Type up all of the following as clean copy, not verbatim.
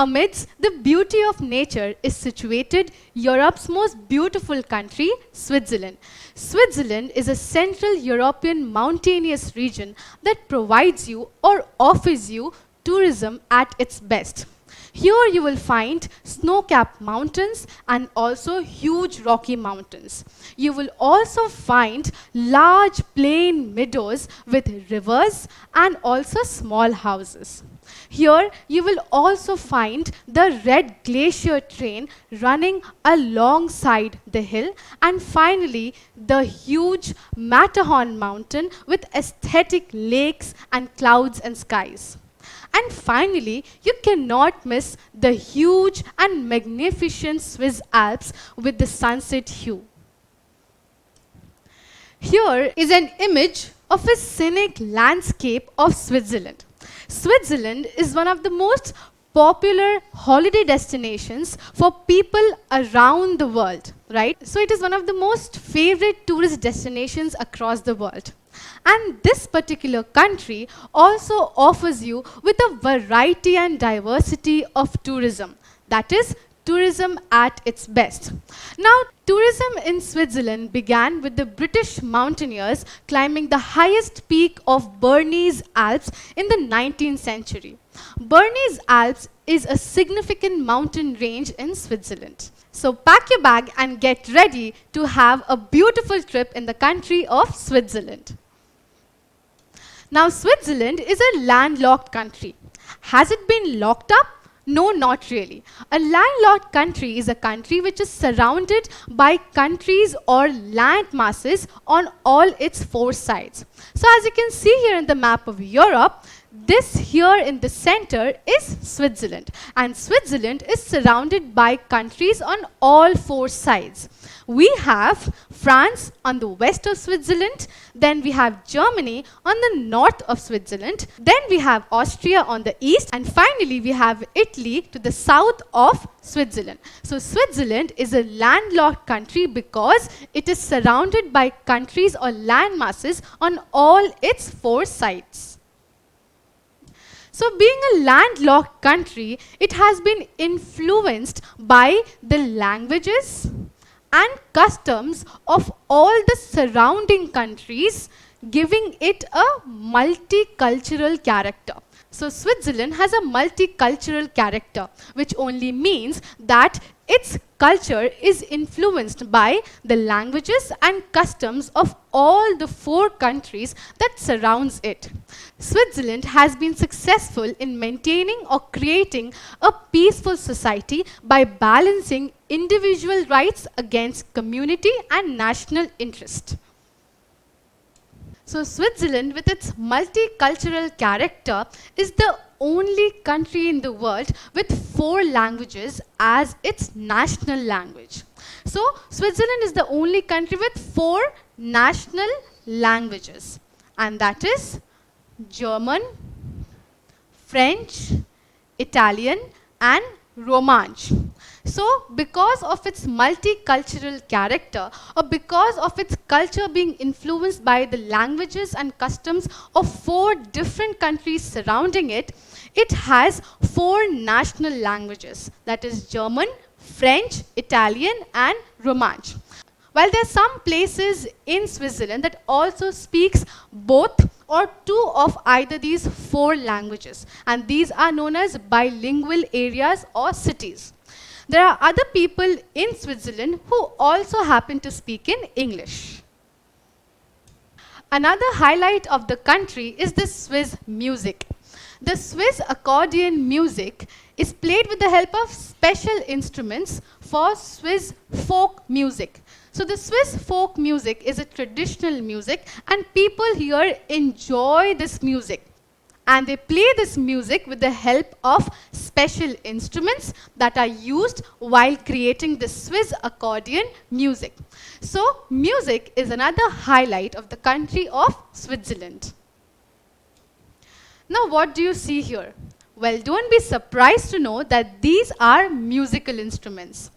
Amidst the beauty of nature is situated Europe's most beautiful country, Switzerland. Switzerland is a Central European mountainous region that provides you or offers you tourism at its best. Here you will find snow-capped mountains and also huge rocky mountains. You will also find large plain meadows with rivers and also small houses. Here you will also find the red glacier train running alongside the hill, and finally the huge Matterhorn mountain with aesthetic lakes and clouds and skies. And finally, you cannot miss the huge and magnificent Swiss Alps with the sunset hue. Here is an image of a scenic landscape of Switzerland. Switzerland is one of the most popular holiday destinations for people around the world, right? So it is one of the most favorite tourist destinations across the world. And this particular country also offers you with a variety and diversity of tourism. That is, tourism at its best. Now, tourism in Switzerland began with the British mountaineers climbing the highest peak of Bernese Alps in the 19th century. Bernese Alps is a significant mountain range in Switzerland. So pack your bag and get ready to have a beautiful trip in the country of Switzerland. Now, Switzerland is a landlocked country. Has it been locked up? No, not really. A landlocked country is a country which is surrounded by countries or land masses on all its four sides. So as you can see here in the map of Europe, this here in the center is Switzerland. And Switzerland is surrounded by countries on all four sides. We have France on the west of Switzerland, then we have Germany on the north of Switzerland, then we have Austria on the east, and finally we have Italy to the south of Switzerland. So Switzerland is a landlocked country because it is surrounded by countries or land masses on all its four sides. So being a landlocked country, it has been influenced by the languages and customs of all the surrounding countries, giving it a multicultural character. So Switzerland has a multicultural character, which only means that its culture is influenced by the languages and customs of all the four countries that surrounds it. Switzerland has been successful in maintaining or creating a peaceful society by balancing individual rights against community and national interest. So Switzerland, with its multicultural character, is the only country in the world with 4 languages as its national language. So Switzerland is the only country with 4 national languages, and that is German, French, Italian, and Romansh. So because of its multicultural character, or because of its culture being influenced by the languages and customs of 4 different countries surrounding it, it has 4 national languages, that is German, French, Italian, and Romansh. While there are some places in Switzerland that also speaks both or 2 of either these 4 languages, and these are known as bilingual areas or cities. There are other people in Switzerland who also happen to speak in English. Another highlight of the country is the Swiss music. The Swiss accordion music is played with the help of special instruments for Swiss folk music. So the Swiss folk music is a traditional music, and people here enjoy this music. And they play this music with the help of special instruments that are used while creating the Swiss accordion music. So music is another highlight of the country of Switzerland. Now what do you see here? Well, don't be surprised to know that these are musical instruments.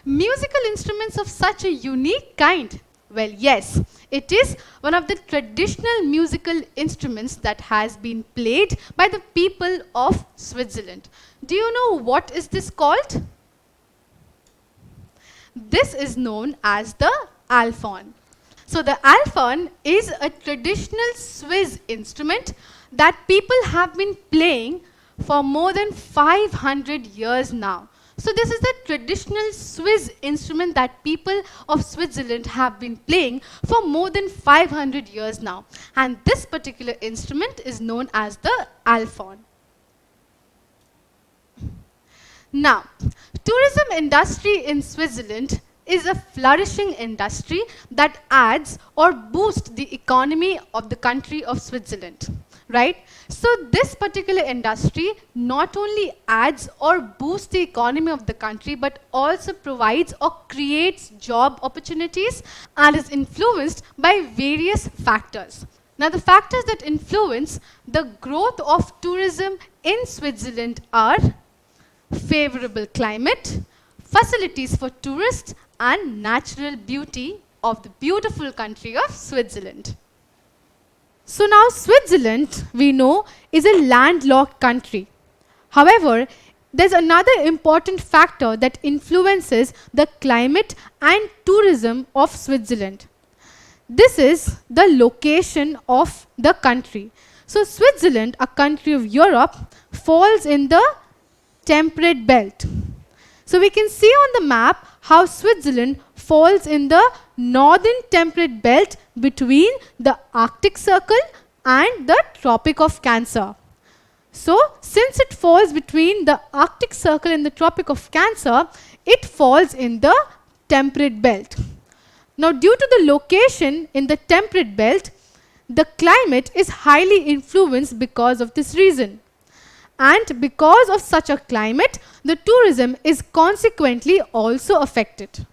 Musical instruments of such a unique kind Well, yes, it is one of the traditional musical instruments that has been played by the people of Switzerland. Do you know what is this called? This is known as the alphorn. So the alphorn is a traditional Swiss instrument that people have been playing for more than 500 years now. So this is the traditional Swiss instrument that people of Switzerland have been playing for more than 500 years now. And this particular instrument is known as the alphorn. Now, tourism industry in Switzerland is a flourishing industry that adds or boosts the economy of the country of Switzerland, right? So this particular industry not only adds or boosts the economy of the country, but also provides or creates job opportunities and is influenced by various factors. Now the factors that influence the growth of tourism in Switzerland are favorable climate, facilities for tourists, and natural beauty of the beautiful country of Switzerland. So now Switzerland, we know, is a landlocked country. However, there's another important factor that influences the climate and tourism of Switzerland. This is the location of the country. So Switzerland, a country of Europe, falls in the temperate belt. So we can see on the map how Switzerland falls in the northern temperate belt between the Arctic Circle and the Tropic of Cancer. So since it falls between the Arctic Circle and the Tropic of Cancer, it falls in the temperate belt. Now due to the location in the temperate belt, the climate is highly influenced because of this reason. And because of such a climate, the tourism is consequently also affected.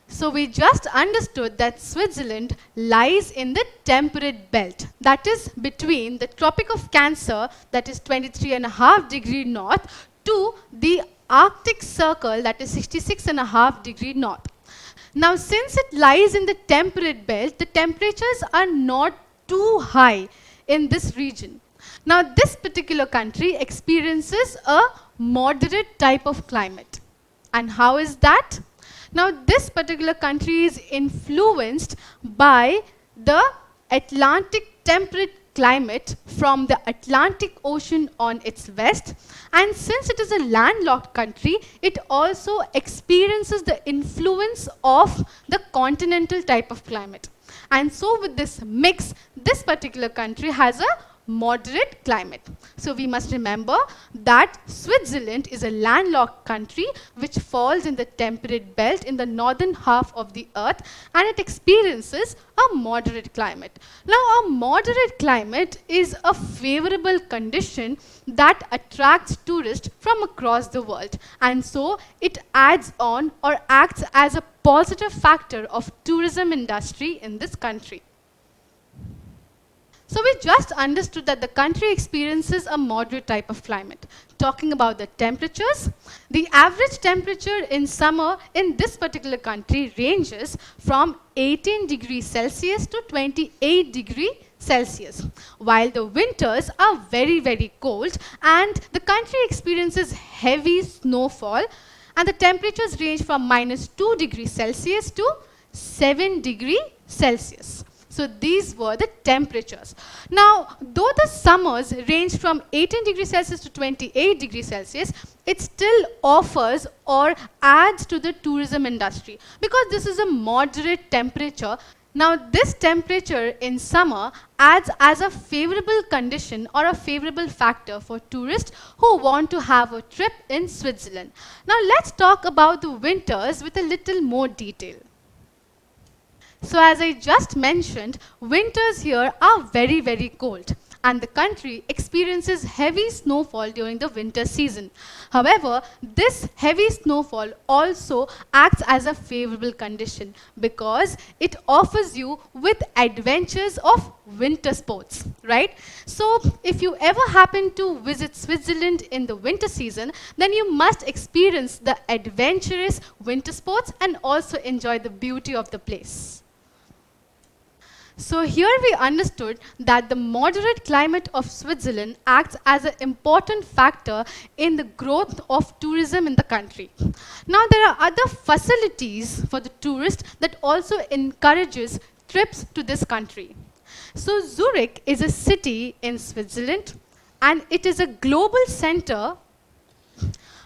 So we just understood that Switzerland lies in the temperate belt, that is between the Tropic of Cancer, that is 23.5 degree north, to the Arctic Circle, that is 66.5 degree north. Now since it lies in the temperate belt, the temperatures are not too high in this region. Now this particular country experiences a moderate type of climate. And how is that? Now this particular country is influenced by the Atlantic temperate climate from the Atlantic Ocean on its west, and since it is a landlocked country, it also experiences the influence of the continental type of climate. And so with this mix, this particular country has a moderate climate. So we must remember that Switzerland is a landlocked country which falls in the temperate belt in the northern half of the earth, and it experiences a moderate climate. Now a moderate climate is a favorable condition that attracts tourists from across the world, and so it adds on or acts as a positive factor of tourism industry in this country. So we just understood that the country experiences a moderate type of climate. Talking about the temperatures, the average temperature in summer in this particular country ranges from 18 degrees Celsius to 28 degrees Celsius, while the winters are very, very cold and the country experiences heavy snowfall, and the temperatures range from -2 degrees Celsius to 7 degrees Celsius. So these were the temperatures. Now, though the summers range from 18 degrees Celsius to 28 degrees Celsius, it still offers or adds to the tourism industry because this is a moderate temperature. Now, this temperature in summer adds as a favorable condition or a favorable factor for tourists who want to have a trip in Switzerland. Now, let's talk about the winters with a little more detail. So as I just mentioned, winters here are very, very cold. and the country experiences heavy snowfall during the winter season. However, this heavy snowfall also acts as a favorable condition because it offers you with adventures of winter sports, right? So if you ever happen to visit Switzerland in the winter season, then you must experience the adventurous winter sports and also enjoy the beauty of the place. So here we understood that the moderate climate of Switzerland acts as an important factor in the growth of tourism in the country. Now there are other facilities for the tourist that also encourages trips to this country. So Zurich is a city in Switzerland and it is a global center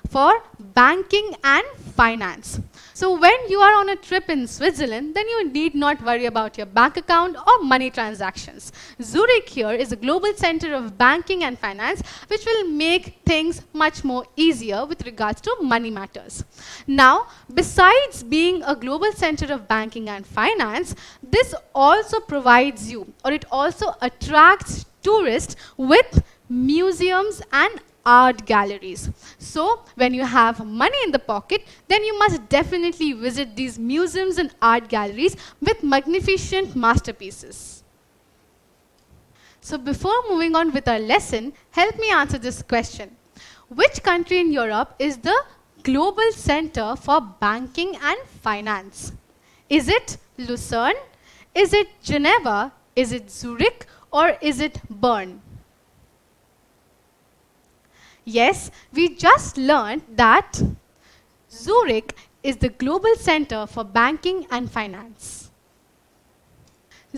for banking and finance. So when you are on a trip in Switzerland, then you need not worry about your bank account or money transactions. Zurich here is a global center of banking and finance, which will make things much more easier with regards to money matters. Now, besides being a global center of banking and finance, this also provides you, or it also attracts tourists with museums and art galleries. So when you have money in the pocket, then you must definitely visit these museums and art galleries with magnificent masterpieces. So before moving on with our lesson, help me answer this question. Which country in Europe is the global center for banking and finance? Is it Lucerne? Is it Geneva? Is it Zurich? Or is it Bern? Yes, we just learned that Zurich is the global center for banking and finance.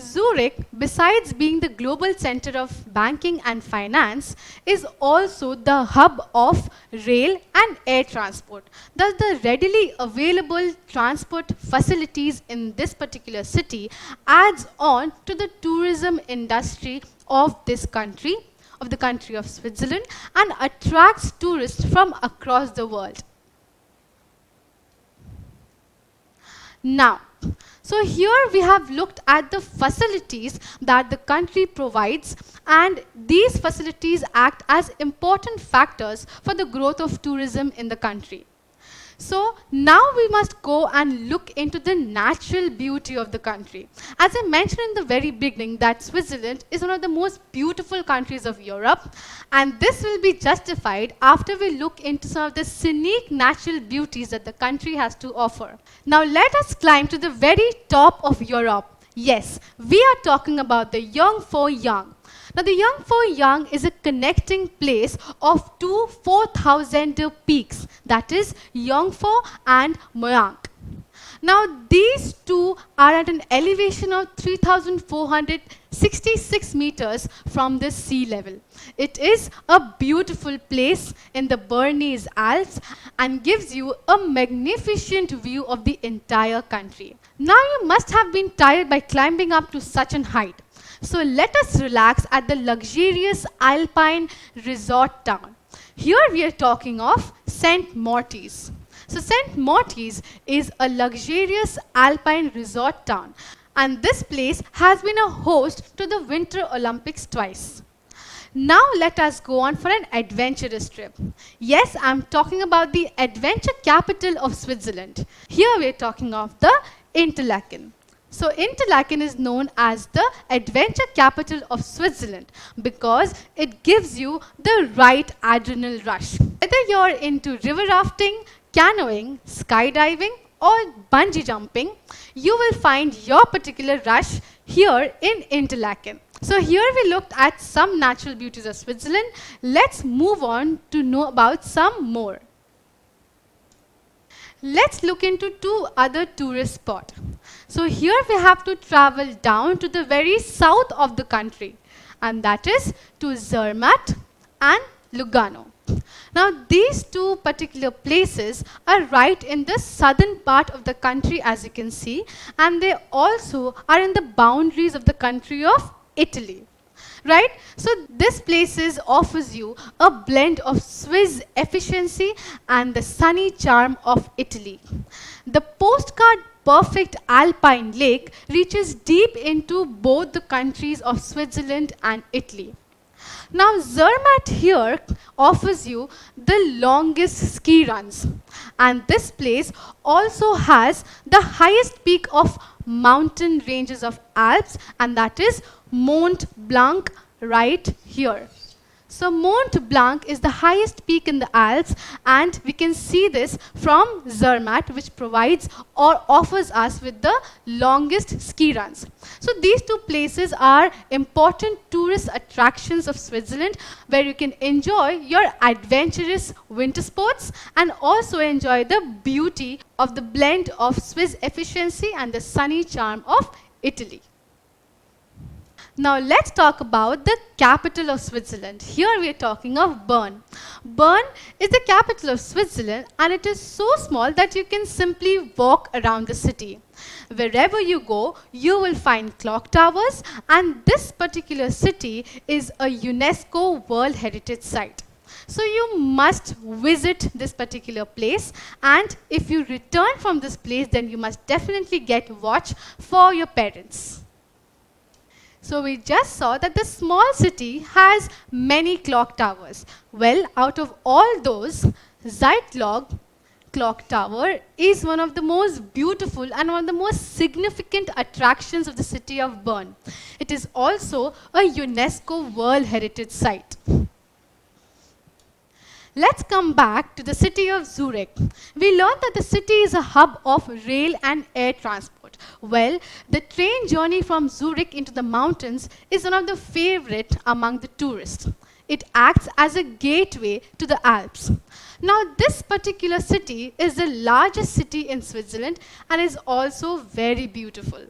Zurich, besides being the global center of banking and finance, is also the hub of rail and air transport. Thus, the readily available transport facilities in this particular city adds on to the tourism industry of this country, of the country of Switzerland, and attracts tourists from across the world. Now, so here we have looked at the facilities that the country provides, and these facilities act as important factors for the growth of tourism in the country. So now we must go and look into the natural beauty of the country. As I mentioned in the very beginning that Switzerland is one of the most beautiful countries of Europe, and this will be justified after we look into some of the scenic natural beauties that the country has to offer. Now let us climb to the very top of Europe. Yes, we are talking about the Jungfrau. Now the Jungfrau is a connecting place of two 4,000 peaks, that is Jungfrau and Moyank. Now these two are at an elevation of 3,466 meters from the sea level. It is a beautiful place in the Bernese Alps and gives you a magnificent view of the entire country. Now you must have been tired by climbing up to such an height. So let us relax at the luxurious alpine resort town. Here we are talking of St. Moritz. So St. Moritz is a luxurious alpine resort town, and this place has been a host to the Winter Olympics twice. Now let us go on for an adventurous trip. Yes, I'm talking about the adventure capital of Switzerland. Here we are talking of the Interlaken. So Interlaken is known as the adventure capital of Switzerland because it gives you the right adrenal rush. Whether you're into river rafting, canoeing, skydiving, or bungee jumping, you will find your particular rush here in Interlaken. So here we looked at some natural beauties of Switzerland. Let's move on to know about some more. Let's look into two other tourist spots. So here we have to travel down to the very south of the country, and that is to Zermatt and Lugano. Now these two particular places are right in the southern part of the country, as you can see, and they also are in the boundaries of the country of Italy. Right? So this places offers you a blend of Swiss efficiency and the sunny charm of Italy. The postcard perfect alpine lake reaches deep into both the countries of Switzerland and Italy. Now, Zermatt here offers you the longest ski runs. And this place also has the highest peak of mountain ranges of Alps, and that is Mont Blanc right here. So Mont Blanc is the highest peak in the Alps, and we can see this from Zermatt, which provides or offers us with the longest ski runs. So these two places are important tourist attractions of Switzerland, where you can enjoy your adventurous winter sports and also enjoy the beauty of the blend of Swiss efficiency and the sunny charm of Italy. Now let's talk about the capital of Switzerland. Here we are talking of Bern. Bern is the capital of Switzerland, and it is so small that you can simply walk around the city. Wherever you go, you will find clock towers, and this particular city is a UNESCO World Heritage Site. So you must visit this particular place, and if you return from this place, then you must definitely get watch for your parents. So we just saw that the small city has many clock towers. Well, out of all those, Zeitlog clock tower is one of the most beautiful and one of the most significant attractions of the city of Bern. It is also a UNESCO World Heritage Site. Let's come back to the city of Zurich. We learned that the city is a hub of rail and air transport. Well, the train journey from Zurich into the mountains is one of the favorite among the tourists. It acts as a gateway to the Alps. Now, this particular city is the largest city in Switzerland and is also very beautiful.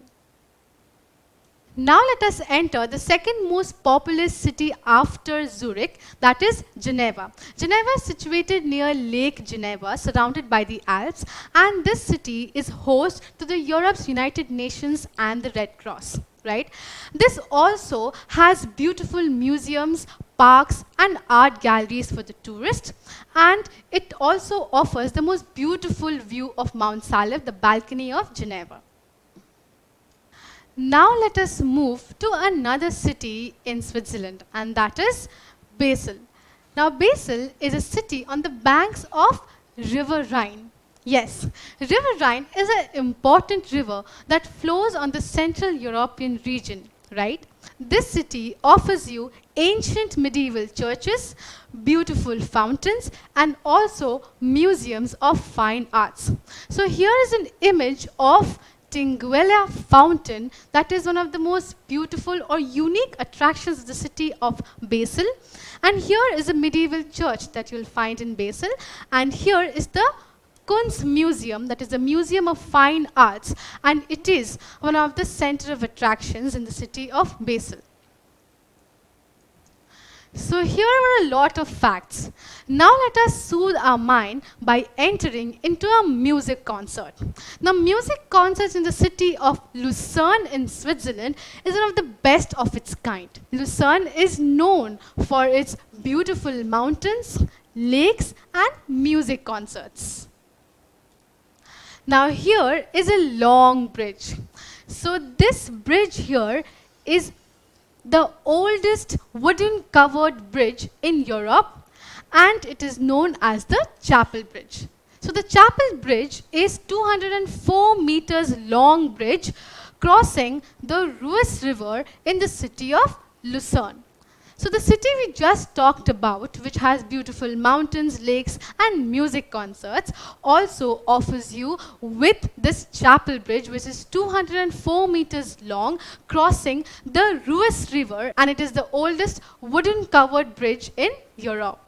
Now let us enter the second most populous city after Zurich, that is Geneva. Geneva is situated near Lake Geneva, surrounded by the Alps, and this city is host to the Europe's United Nations and the Red Cross. Right? This also has beautiful museums, parks, and art galleries for the tourists, and it also offers the most beautiful view of Mount Salif, the balcony of Geneva. Now let us move to another city in Switzerland, and that is Basel. Now Basel is a city on the banks of River Rhine. Yes, River Rhine is an important river that flows on the Central European region, right? This city offers you ancient medieval churches, beautiful fountains, and also museums of fine arts. So here is an image of Tinguela Fountain that is one of the most beautiful or unique attractions of the city of Basel. And here is a medieval church that you'll find in Basel. And here is the Kunstmuseum, that is a museum of fine arts. And it is one of the center of attractions in the city of Basel. So here are a lot of facts. Now let us soothe our mind by entering into a music concert. Now music concerts in the city of Lucerne in Switzerland is one of the best of its kind. Lucerne is known for its beautiful mountains, lakes, and music concerts. Now here is a long bridge. So this bridge here is the oldest wooden covered bridge in Europe, and it is known as the Chapel Bridge. So the Chapel Bridge is 204 meters long bridge crossing the Reuss River in the city of Lucerne. So the city we just talked about, which has beautiful mountains, lakes, and music concerts, also offers you with this Chapel Bridge, which is 204 meters long, crossing the Reuss River, and it is the oldest wooden covered bridge in Europe.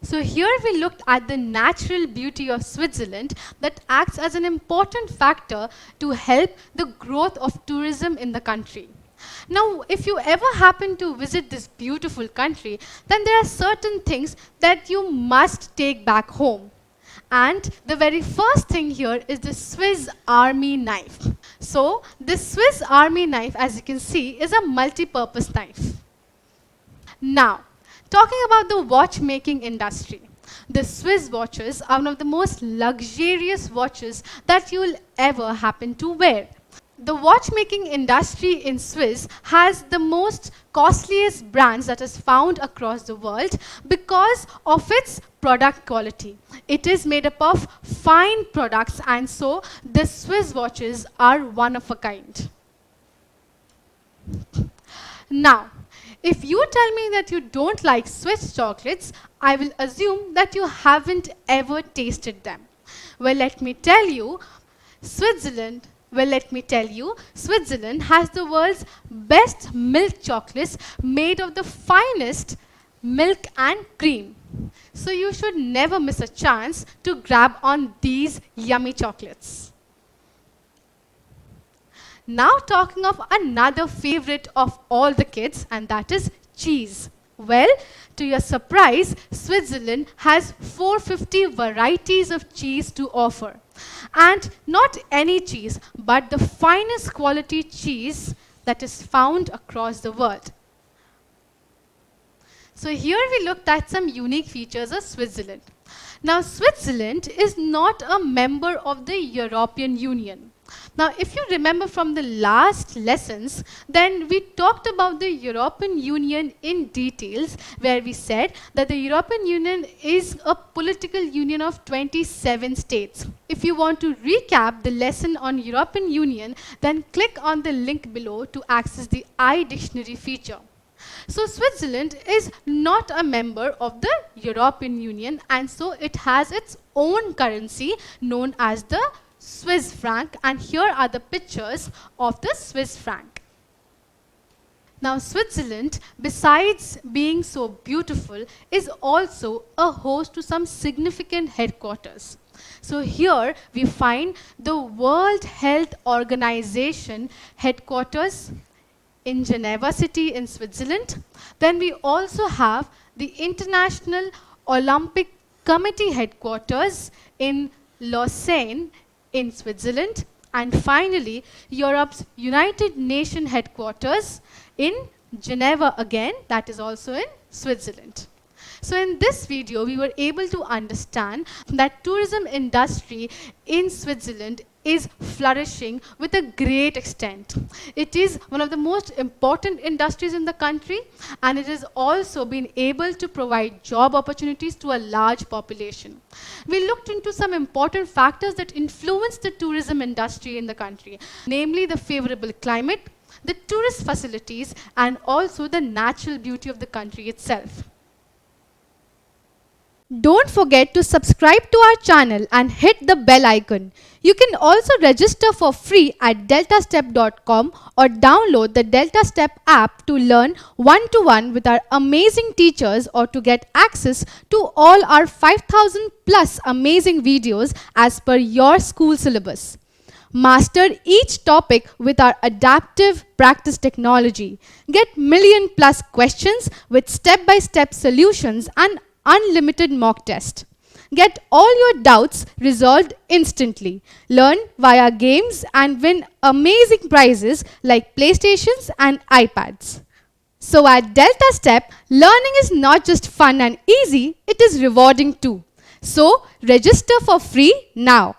So here we looked at the natural beauty of Switzerland that acts as an important factor to help the growth of tourism in the country. Now, if you ever happen to visit this beautiful country, then there are certain things that you must take back home. And the very first thing here is the Swiss Army knife. So, this Swiss Army knife, as you can see, is a multi-purpose knife. Now, talking about the watchmaking industry. The Swiss watches are one of the most luxurious watches that you will ever happen to wear. The watchmaking industry in Swiss has the most costliest brands that is found across the world because of its product quality. It is made up of fine products, and so the Swiss watches are one of a kind. Now, if you tell me that you don't like Swiss chocolates, I will assume that you haven't ever tasted them. Well, let me tell you, Switzerland Switzerland has the world's best milk chocolates made of the finest milk and cream. So you should never miss a chance to grab on these yummy chocolates. Now talking of another favorite of all the kids, and that is cheese. Well, to your surprise, Switzerland has 450 varieties of cheese to offer. And not any cheese, but the finest quality cheese that is found across the world. So here we looked at some unique features of Switzerland. Now, Switzerland is not a member of the European Union. Now, if you remember from the last lessons, then we talked about the European Union in details, where we said that the European Union is a political union of 27 states. If you want to recap the lesson on European Union, then click on the link below to access the iDictionary feature. So Switzerland is not a member of the European Union, and so it has its own currency known as the Swiss franc, and here are the pictures of the Swiss franc. Now, Switzerland, besides being so beautiful, is also a host to some significant headquarters. So here we find the World Health Organization headquarters in Geneva city in Switzerland. Then we also have the International Olympic Committee headquarters in Lucerne in Switzerland. And finally, Europe's United Nations headquarters in Geneva again, that is also in Switzerland. So in this video, we were able to understand that tourism industry in Switzerland is flourishing with a great extent. It is one of the most important industries in the country, and it has also been able to provide job opportunities to a large population. We looked into some important factors that influence the tourism industry in the country, namely the favorable climate, the tourist facilities, and also the natural beauty of the country itself. Don't forget to subscribe to our channel and hit the bell icon. You can also register for free at DeltaStep.com or download the DeltaStep app to learn one-to-one with our amazing teachers, or to get access to all our 5,000 plus amazing videos as per your school syllabus. Master each topic with our adaptive practice technology. Get million plus questions with step-by-step solutions and unlimited mock test. Get all your doubts resolved instantly. Learn via games and win amazing prizes like PlayStations and iPads. So at DeltaStep, learning is not just fun and easy, it is rewarding too. So register for free now.